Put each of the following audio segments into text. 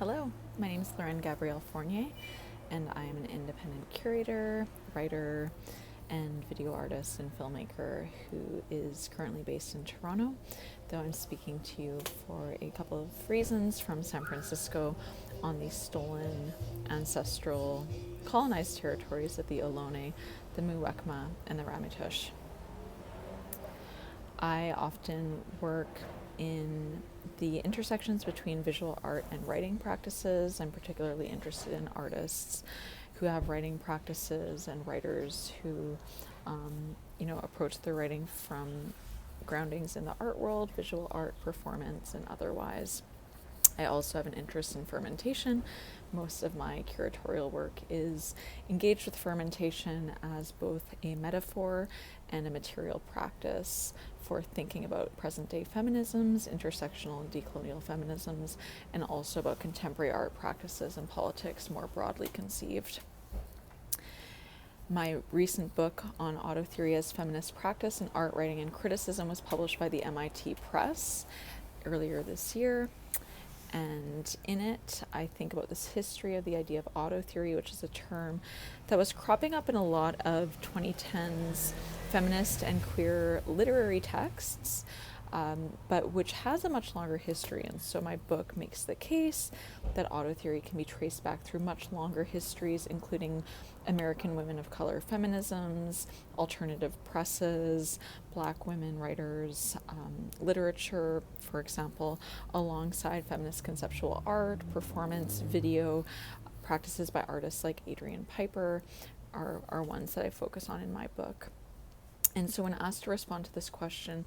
Hello, my name is Gabrielle Fournier, and I am an independent curator, writer, and video artist and filmmaker who is currently based in Toronto, though I'm speaking to you for a couple of reasons from San Francisco on the stolen, ancestral, colonized territories of the Ohlone, the Muwekma, and the Ramaytush. I often work in the intersections between visual art and writing practices. I'm particularly interested in artists who have writing practices and writers who, approach their writing from groundings in the art world, visual art, performance, and otherwise. I also have an interest in fermentation. Most of my curatorial work is engaged with fermentation as both a metaphor and a material practice for thinking about present-day feminisms, intersectional and decolonial feminisms, and also about contemporary art practices and politics more broadly conceived. My recent book on Autotheory as feminist practice in art, writing, and criticism was published by the MIT Press earlier this year. And in it, I think about this history of the idea of autotheory, which is a term that was cropping up in a lot of 2010s feminist and queer literary texts, but which has a much longer history. And so my book makes the case that autotheory can be traced back through much longer histories, including American women of color feminisms, alternative presses, Black women writers, literature, for example, alongside feminist conceptual art, performance, video, practices by artists like Adrian Piper are ones that I focus on in my book. And so when asked to respond to this question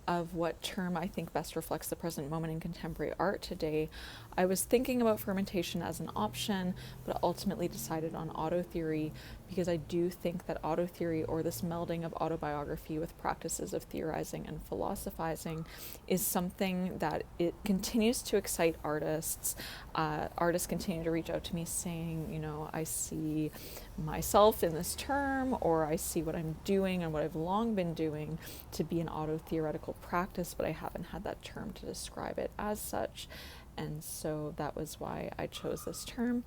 of what term I think best reflects the present moment in contemporary art today, I was thinking about fermentation as an option, but ultimately decided on autotheory because I do think that autotheory, or this melding of autobiography with practices of theorizing and philosophizing, is something that it continues to excite artists. Artists continue to reach out to me saying, I see myself in this term, or I see what I'm doing and what I've long been doing to be an autotheoretical practice, but I haven't had that term to describe it as such. And so that was why I chose this term,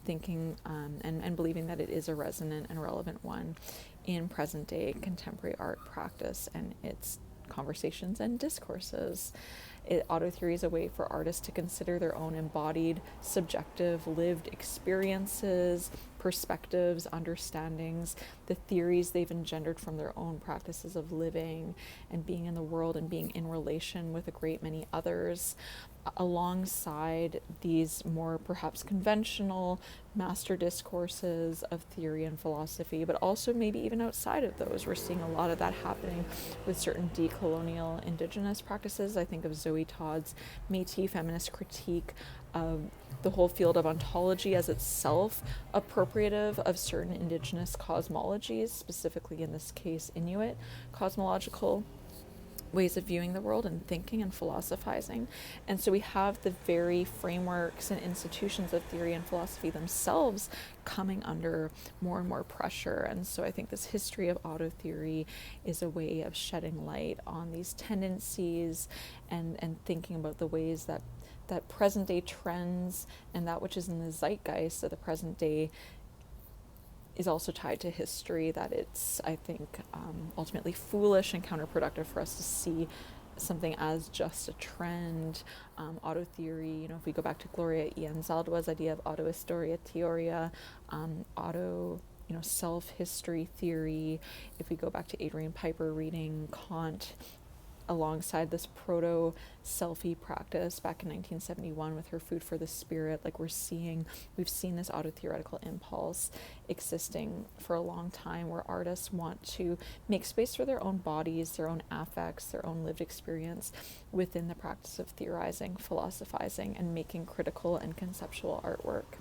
thinking and believing that it is a resonant and relevant one in present day contemporary art practice and its conversations and discourses. Autotheory is a way for artists to consider their own embodied, subjective, lived experiences, perspectives, understandings, the theories they've engendered from their own practices of living and being in the world and being in relation with a great many others, alongside these more perhaps conventional master discourses of theory and philosophy, but also maybe even outside of those. We're seeing a lot of that happening with certain decolonial indigenous practices. I think of Zoe Todd's Métis feminist critique of the whole field of ontology as itself appropriative of certain indigenous cosmologies, specifically in this case Inuit cosmological ways of viewing the world and thinking and philosophizing. And so we have the very frameworks and institutions of theory and philosophy themselves coming under more and more pressure. And so I think this history of autotheory is a way of shedding light on these tendencies and thinking about the ways that present day trends and that which is in the zeitgeist of the present day is also tied to history, that it's, I think, ultimately foolish and counterproductive for us to see something as just a trend. Autotheory, if we go back to Gloria Ianzaldua's idea of autohistoria teoria, self-history theory, if we go back to Adrian Piper reading Kant alongside this proto-selfie practice back in 1971 with her Food for the Spirit, we've seen this autotheoretical impulse existing for a long time, where artists want to make space for their own bodies, their own affects, their own lived experience within the practice of theorizing, philosophizing, and making critical and conceptual artwork.